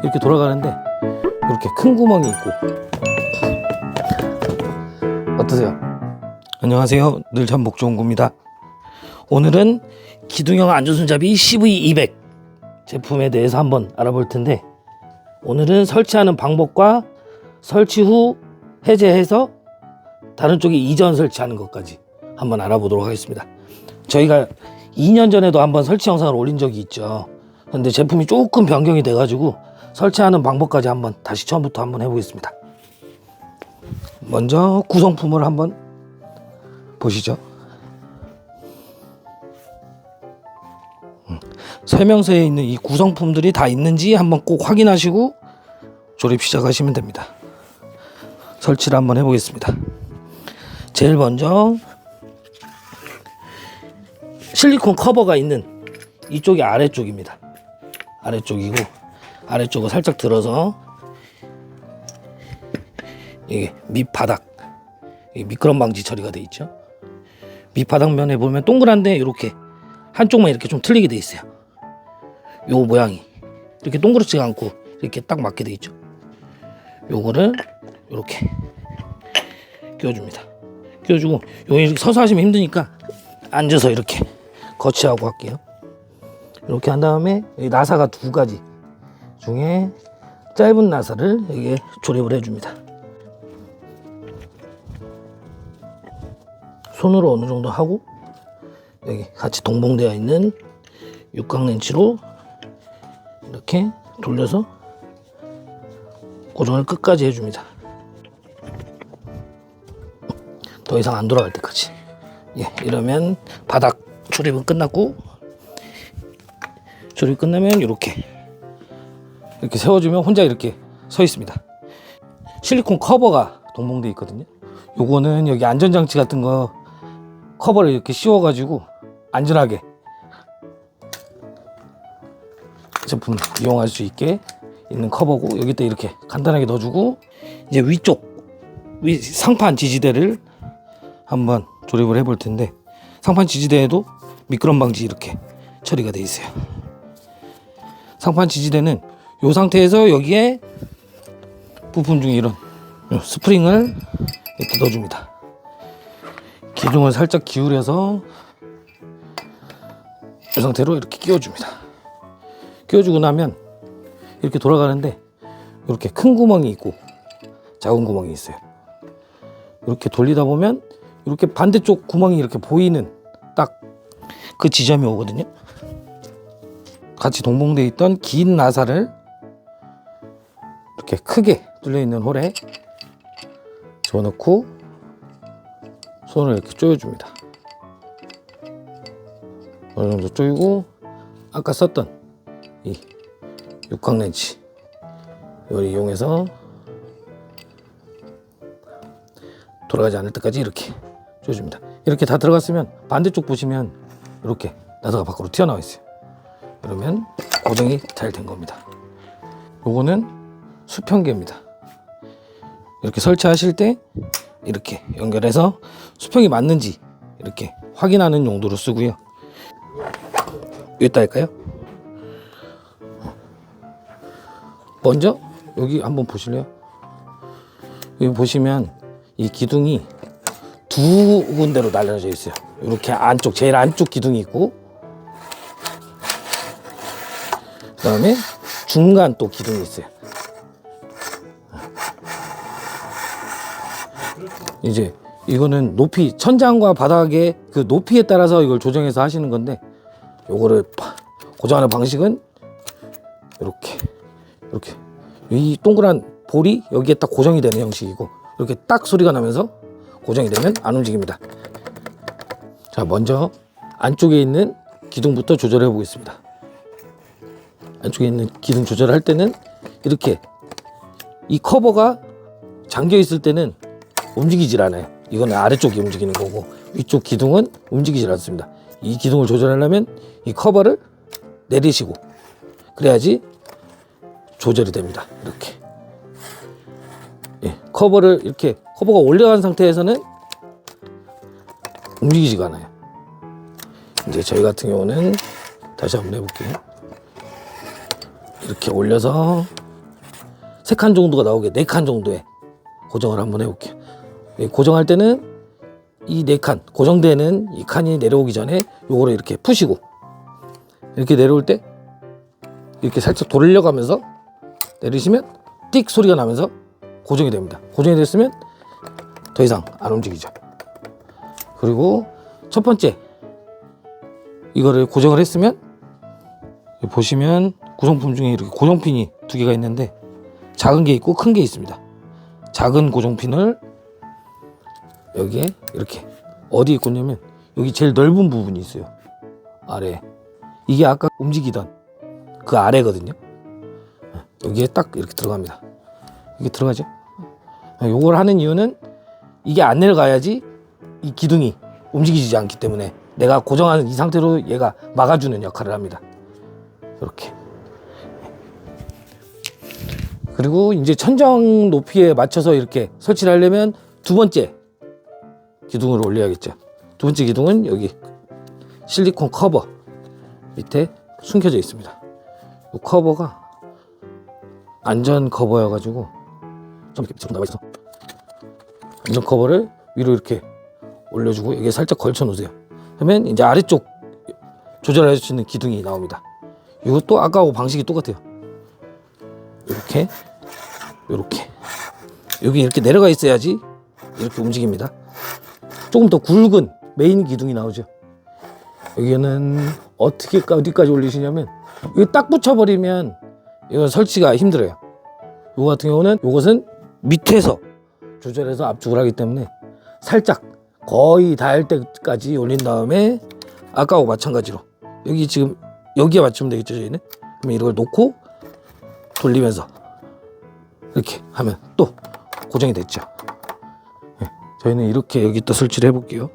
이렇게 돌아가는데 이렇게 큰 구멍이 있고. 어떠세요? 안녕하세요, 늘 참 목 좋은 구입니다. 오늘은 기둥형 안전손잡이 CV200 제품에 대해서 한번 알아볼 텐데, 오늘은 설치하는 방법과 설치 후 해제해서 다른 쪽에 이전 설치하는 것까지 한번 알아보도록 하겠습니다. 저희가 2년 전에도 한번 설치 영상을 올린 적이 있죠. 근데 제품이 조금 변경이 돼 가지고 설치하는 방법까지 한번 다시 처음부터 한번 해보겠습니다. 먼저 구성품을 한번 보시죠. 설명서에 있는 이 구성품들이 다 있는지 한번 꼭 확인하시고 조립 시작하시면 됩니다. 설치를 한번 해보겠습니다. 제일 먼저 실리콘 커버가 있는 이쪽이 아래쪽입니다. 아래쪽이고, 아래쪽을 살짝 들어서 이게 밑바닥, 미끄럼 방지 처리가 돼 있죠. 밑바닥면에 보면 동그란데 이렇게 한쪽만 이렇게 좀 틀리게 돼 있어요. 요 모양이 이렇게 동그랗지가 않고 이렇게 딱 맞게 돼 있죠. 요거를 이렇게 끼워줍니다. 끼워주고, 요 이렇게 서서 하시면 힘드니까 앉아서 이렇게 거치하고 할게요. 이렇게 한 다음에 여기 나사가 두 가지 중에 짧은 나사를 여기에 조립을 해줍니다. 손으로 어느 정도 하고, 여기 같이 동봉되어 있는 육각 렌치로 이렇게 돌려서 고정을 끝까지 해줍니다. 더 이상 안 돌아갈 때까지. 이러면 바닥 조립은 끝났고, 조립 끝나면 이렇게 세워주면 혼자 이렇게 서 있습니다. 실리콘 커버가 동봉되어 있거든요. 요거는 여기 안전장치 같은 거 커버를 이렇게 씌워가지고 안전하게 제품 이용할 수 있게 있는 커버고, 여기다 이렇게 간단하게 넣어주고, 이제 위쪽 상판 지지대를 한번 조립을 해볼 텐데, 상판 지지대에도 미끄럼 방지 이렇게 처리가 되어 있어요. 상판 지지대는 이 상태에서 여기에 부품 중에 이런 스프링을 이렇게 넣어줍니다. 기둥을 살짝 기울여서 이 상태로 이렇게 끼워줍니다. 끼워주고 나면 이렇게 돌아가는데 이렇게 큰 구멍이 있고 작은 구멍이 있어요. 이렇게 돌리다 보면 이렇게 반대쪽 구멍이 이렇게 보이는 딱 그 지점이 오거든요. 같이 동봉되어 있던 긴 나사를 이렇게 크게 뚫려 있는 홀에 집어넣고 손을 이렇게 조여줍니다. 어느 정도 조이고, 아까 썼던 이 육각 렌치 이걸 이용해서 돌아가지 않을 때까지 이렇게 조여줍니다. 이렇게 다 들어갔으면 반대쪽 보시면 이렇게 나사가 밖으로 튀어나와 있어요. 그러면 고정이 잘 된 겁니다. 요거는 수평계입니다. 이렇게 설치하실 때 이렇게 연결해서 수평이 맞는지 이렇게 확인하는 용도로 쓰고요. 여기다 할까요? 먼저 여기 한번 보실래요? 여기 보시면 이 기둥이 두 군데로 나뉘어져 있어요. 이렇게 안쪽, 제일 안쪽 기둥이 있고, 그 다음에 중간 또 기둥이 있어요. 이제 이거는 높이, 천장과 바닥의 그 높이에 따라서 이걸 조정해서 하시는 건데, 요거를 고정하는 방식은 이렇게 이 동그란 볼이 여기에 딱 고정이 되는 형식이고, 이렇게 딱 소리가 나면서 고정이 되면 안 움직입니다. 자, 먼저 안쪽에 있는 기둥부터 조절해 보겠습니다. 안쪽에 있는 기둥 조절할 때는 이렇게 이 커버가 잠겨 있을 때는 움직이질 않아요. 이거는 아래쪽이 움직이는 거고, 위쪽 기둥은 움직이질 않습니다. 이 기둥을 조절하려면 이 커버를 내리시고 그래야지 조절이 됩니다. 이렇게 커버를 이렇게 커버가 올라간 상태에서는 움직이지가 않아요. 이제 저희 같은 경우는 다시 한번 해볼게요. 이렇게 올려서 3칸 정도가 나오게 4칸 정도에 고정을 한번 해볼게요. 고정할 때는 이 4칸 고정되는 이 칸이 내려오기 전에 요거를 이렇게 푸시고, 이렇게 내려올 때 이렇게 살짝 돌려가면서 내리시면 띡 소리가 나면서 고정이 됩니다. 고정이 됐으면 더 이상 안 움직이죠. 그리고 첫 번째 이거를 고정을 했으면 보시면 구성품 중에 이렇게 고정핀이 2개가 있는데 작은 게 있고 큰 게 있습니다. 작은 고정핀을 여기에 이렇게 어디에 꽂냐면 여기 제일 넓은 부분이 있어요. 아래. 이게 아까 움직이던 그 아래거든요. 여기에 딱 이렇게 들어갑니다. 이게 들어가죠. 요걸 하는 이유는 이게 안 내려가야지 이 기둥이 움직이지 않기 때문에 내가 고정하는 이 상태로 얘가 막아주는 역할을 합니다. 이렇게. 그리고 이제 천정 높이에 맞춰서 이렇게 설치를 하려면 두 번째 기둥을 올려야겠죠. 두 번째 기둥은 여기 실리콘 커버 밑에 숨겨져 있습니다. 이 커버가 안전 커버여가지고 좀 이렇게 나와 있어. 안전 커버를 위로 이렇게 올려주고 여기에 살짝 걸쳐 놓으세요. 그러면 이제 아래쪽 조절할 수 있는 기둥이 나옵니다. 이것도 아까하고 방식이 똑같아요. 이렇게 이렇게 여기 이렇게 내려가 있어야지 이렇게 움직입니다. 조금 더 굵은 메인 기둥이 나오죠. 여기는 어디까지 올리시냐면 이거 딱 붙여버리면 이건 설치가 힘들어요. 이거 같은 경우는 이것은 밑에서 조절해서 압축을 하기 때문에 살짝 거의 닿을 때까지 올린 다음에 아까하고 마찬가지로 여기 지금 여기에 맞추면 되겠죠. 저희는 그러면 이걸 놓고 돌리면서 이렇게 하면 또 고정이 됐죠. 네, 저희는 이렇게 여기다 설치를 해볼게요.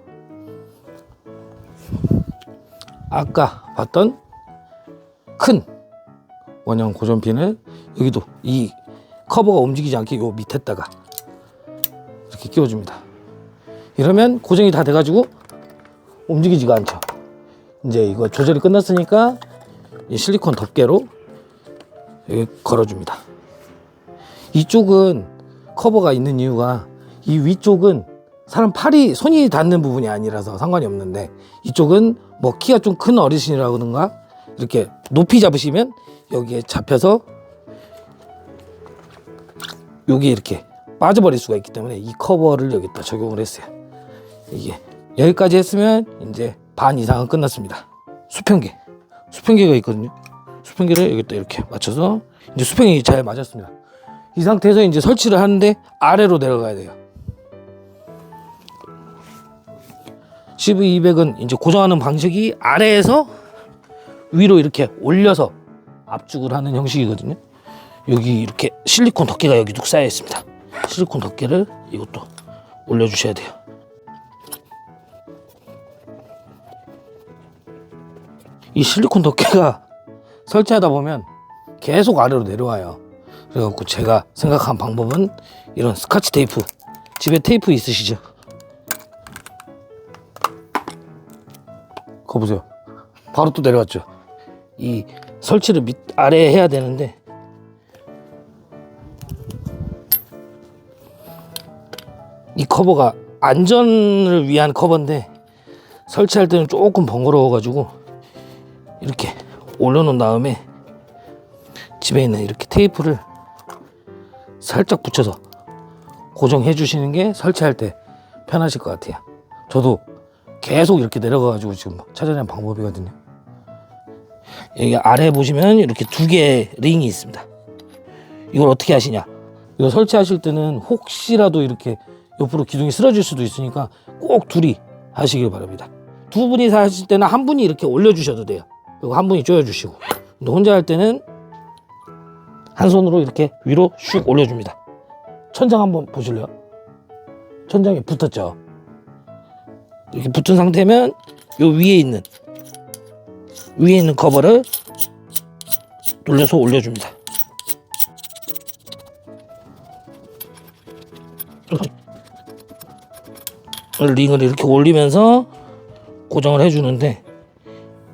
아까 봤던 큰 원형 고정핀을 여기도 이 커버가 움직이지 않게 요 밑에다가 이렇게 끼워줍니다. 이러면 고정이 다 돼가지고 움직이지가 않죠. 이제 이거 조절이 끝났으니까 이 실리콘 덮개로 여기 걸어줍니다. 이쪽은 커버가 있는 이유가 이 위쪽은 사람 손이 닿는 부분이 아니라서 상관이 없는데 이쪽은 뭐 키가 좀 큰 어르신이라든가 이렇게 높이 잡으시면 여기에 잡혀서 여기 이렇게 빠져버릴 수가 있기 때문에 이 커버를 여기다 적용을 했어요. 이게 여기까지 했으면 이제 반 이상은 끝났습니다. 수평계가 있거든요. 수평계를 여기다 이렇게 맞춰서 이제 수평이 잘 맞았습니다. 이 상태에서 이제 설치를 하는데 아래로 내려가야 돼요. CV200은 이제 고정하는 방식이 아래에서 위로 이렇게 올려서 압축을 하는 형식이거든요. 여기 이렇게 실리콘 덮개가 여기 뚝 쌓여 있습니다. 실리콘 덮개를 이것도 올려주셔야 돼요. 이 실리콘 덮개가 설치하다 보면 계속 아래로 내려와요. 그래갖고 제가 생각한 방법은 이런 스카치 테이프, 집에 테이프 있으시죠? 그거 보세요. 바로 또 내려왔죠. 이 설치를 아래에 해야 되는데 이 커버가 안전을 위한 커버인데 설치할 때는 조금 번거로워 가지고 이렇게 올려놓은 다음에 집에 있는 이렇게 테이프를 살짝 붙여서 고정해 주시는 게 설치할 때 편하실 것 같아요. 저도 계속 이렇게 내려가 가지고 지금 찾아낸 방법이거든요. 여기 아래 보시면 이렇게 2개의 링이 있습니다. 이걸 어떻게 하시냐, 이거 설치하실 때는 혹시라도 이렇게 옆으로 기둥이 쓰러질 수도 있으니까 꼭 둘이 하시길 바랍니다. 두 분이 하실 때는 한 분이 이렇게 올려주셔도 돼요. 그리고 한 분이 조여주시고, 근데 혼자 할 때는 한 손으로 이렇게 위로 슉 올려줍니다. 천장 한번 보실래요? 천장에 붙었죠. 이렇게 붙은 상태면 요 위에 있는 커버를 돌려서 올려줍니다. 링을 이렇게 올리면서 고정을 해주는데,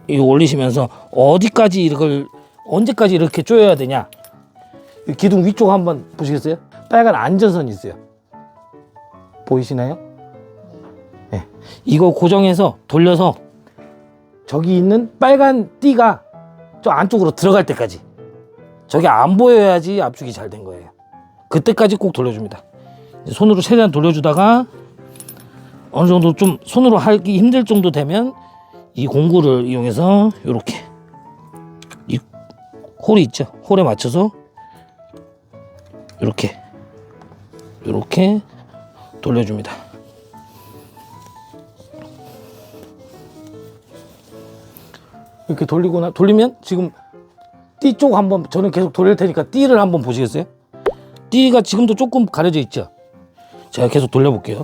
이거 올리시면서 어디까지 이걸 언제까지 이렇게 조여야 되냐, 이 기둥 위쪽 한번 보시겠어요? 빨간 안전선이 있어요. 보이시나요? 네. 이거 고정해서 돌려서 저기 있는 빨간 띠가 저 안쪽으로 들어갈 때까지, 저게 안 보여야지 압축이 잘 된 거예요. 그때까지 꼭 돌려줍니다. 손으로 최대한 돌려주다가 어느 정도 좀 손으로 하기 힘들 정도 되면 이 공구를 이용해서 이렇게 이 홀이 있죠, 홀에 맞춰서 이렇게 돌려줍니다. 이렇게 돌리면 지금 띠 쪽 한번, 저는 계속 돌릴 테니까 띠를 한번 보시겠어요? 띠가 지금도 조금 가려져 있죠? 제가 계속 돌려볼게요.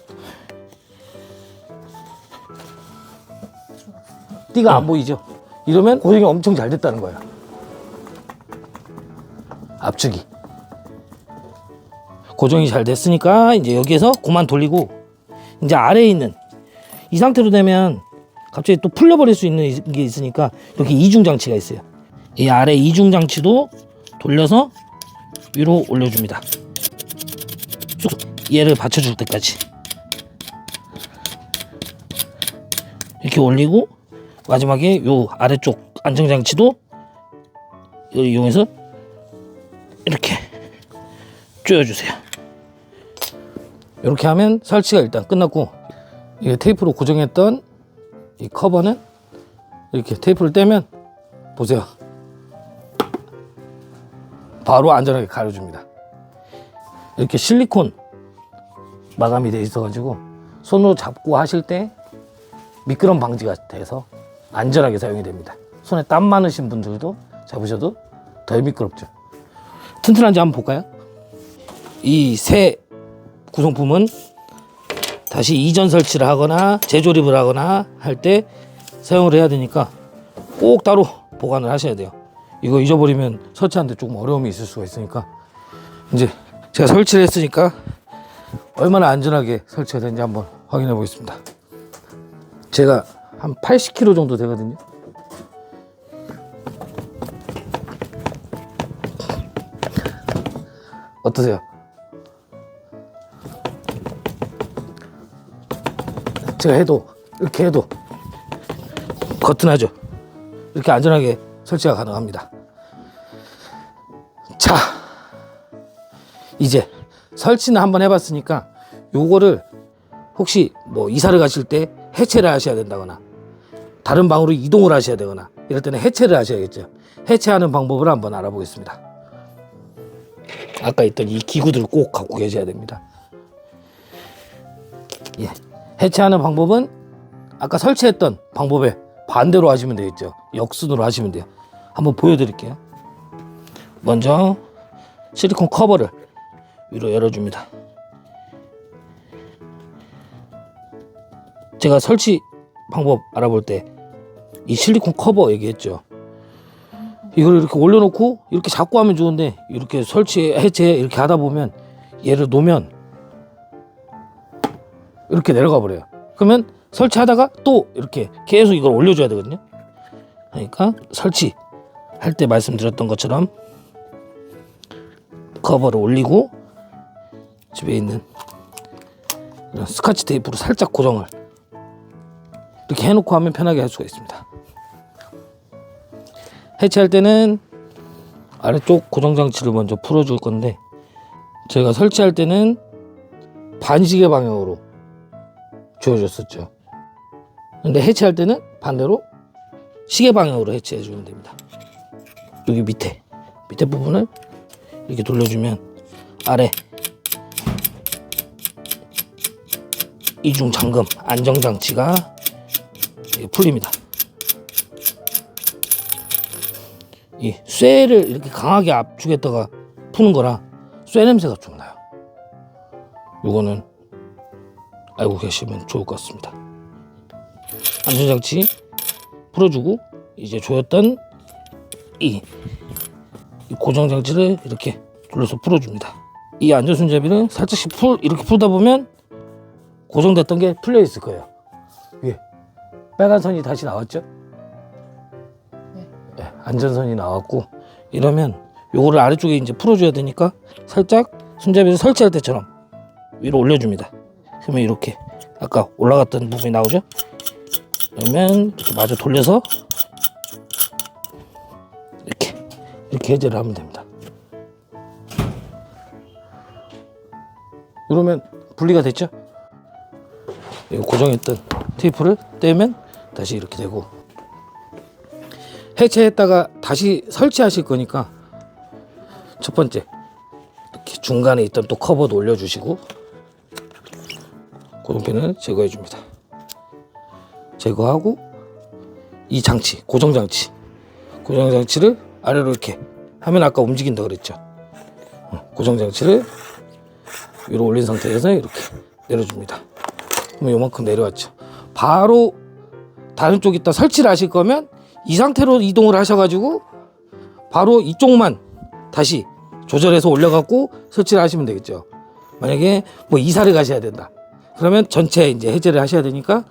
띠가 안 보이죠? 이러면 고정이 엄청 잘 됐다는 거예요. 압축이 고정이 잘 됐으니까 이제 여기에서 그만 돌리고, 이제 아래에 있는 이 상태로 되면 갑자기 또 풀려버릴 수 있는 게 있으니까 이렇게 이중 장치가 있어요. 이 아래 이중 장치도 돌려서 위로 올려줍니다. 얘를 받쳐줄 때까지 이렇게 올리고, 마지막에 요 아래쪽 안정장치도 이용해서 이렇게 조여주세요. 이렇게 하면 설치가 일단 끝났고, 이게 테이프로 고정했던 이 커버는 이렇게 테이프를 떼면 보세요, 바로 안전하게 가려줍니다. 이렇게 실리콘 마감이 되어 있어 가지고 손으로 잡고 하실 때 미끄럼 방지가 돼서 안전하게 사용이 됩니다. 손에 땀 많으신 분들도 잡으셔도 덜 미끄럽죠. 튼튼한지 한번 볼까요? 이 새 구성품은 다시 이전 설치를 하거나 재조립을 하거나 할 때 사용을 해야 되니까 꼭 따로 보관을 하셔야 돼요. 이거 잊어버리면 설치하는데 조금 어려움이 있을 수가 있으니까, 이제 제가 설치를 했으니까 얼마나 안전하게 설치가 되는지 한번 확인해 보겠습니다. 제가 한 80kg 정도 되거든요. 어떠세요? 제가 이렇게 해도 거뜬하죠? 이렇게 안전하게 설치가 가능합니다. 자, 이제 설치는 한번 해봤으니까 요거를 혹시 뭐 이사를 가실 때 해체를 하셔야 된다거나 다른 방으로 이동을 하셔야 되거나 이럴 때는 해체를 하셔야겠죠. 해체하는 방법을 한번 알아보겠습니다. 아까 있던 이 기구들을 꼭 갖고 계셔야 됩니다. 예. 해체하는 방법은 아까 설치했던 방법에 반대로 하시면 되겠죠. 역순으로 하시면 돼요. 한번 보여드릴게요. 먼저 실리콘 커버를 위로 열어줍니다. 제가 설치 방법 알아볼 때 이 실리콘 커버 얘기했죠. 이걸 이렇게 올려놓고 이렇게 잡고 하면 좋은데, 이렇게 설치 해체 이렇게 하다 보면 얘를 놓으면 이렇게 내려가 버려요. 그러면 설치하다가 또 이렇게 계속 이걸 올려줘야 되거든요. 그러니까 설치할 때 말씀드렸던 것처럼 커버를 올리고 집에 있는 이런 스카치 테이프로 살짝 고정을 이렇게 해놓고 하면 편하게 할 수가 있습니다. 해체할 때는 아래쪽 고정장치를 먼저 풀어줄 건데, 제가 설치할 때는 반시계 방향으로 조여줬었죠. 근데 해체할 때는 반대로 시계 방향으로 해체해 주면 됩니다. 여기 밑에 부분을 이렇게 돌려주면 아래 이중 잠금 안정장치가 풀립니다. 이 쇠를 이렇게 강하게 압축했다가 푸는 거라 쇠 냄새가 좀 나요. 요거는 알고 계시면 좋을 것 같습니다. 안전장치 풀어주고 이제 조였던 이 고정장치를 이렇게 둘러서 풀어줍니다. 이 안전손잡이를 살짝씩 이렇게 풀다 보면 고정됐던 게 풀려 있을 거예요. 위에 빨간 선이 다시 나왔죠? 네, 안전선이 나왔고, 이러면 요거를 아래쪽에 이제 풀어줘야 되니까 살짝 손잡이에서 설치할 때처럼 위로 올려줍니다. 그러면 이렇게 아까 올라갔던 부분이 나오죠. 그러면 이렇게 마저 돌려서 이렇게 해제를 하면 됩니다. 이러면 분리가 됐죠. 이거 고정했던 테이프를 떼면 다시 이렇게 되고, 해체했다가 다시 설치하실 거니까 첫 번째 이렇게 중간에 있던 또 커버도 올려주시고 고정핀을 제거해 줍니다. 제거하고 이 장치, 고정장치를 아래로 이렇게 하면 아까 움직인다 그랬죠. 고정장치를 위로 올린 상태에서 이렇게 내려줍니다. 그러면 요만큼 내려왔죠. 바로 다른 쪽에다 설치를 하실 거면 이 상태로 이동을 하셔가지고 바로 이쪽만 다시 조절해서 올려갖고 설치를 하시면 되겠죠. 만약에 뭐 이사를 가셔야 된다, 그러면 전체 이제 해제를 하셔야 되니까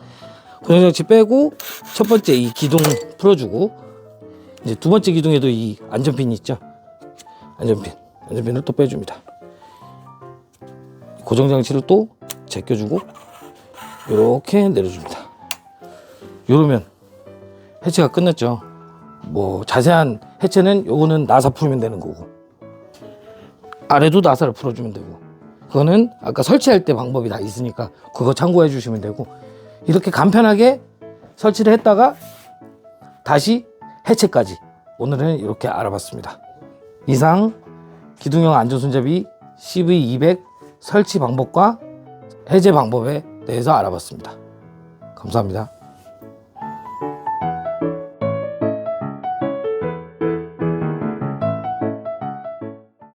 고정장치 빼고 첫 번째 이 기둥 풀어주고, 이제 두 번째 기둥에도 이 안전핀이 있죠. 안전핀을 또 빼줍니다. 고정장치를 또 제껴주고 이렇게 내려줍니다. 이러면 해체가 끝났죠. 뭐 자세한 해체는 요거는 나사 풀면 되는 거고, 아래도 나사를 풀어주면 되고, 그거는 아까 설치할 때 방법이 다 있으니까 그거 참고해 주시면 되고, 이렇게 간편하게 설치를 했다가 다시 해체까지 오늘은 이렇게 알아봤습니다. 이상 기둥형 안전손잡이 CV200 설치 방법과 해제 방법에 대해서 알아봤습니다. 감사합니다.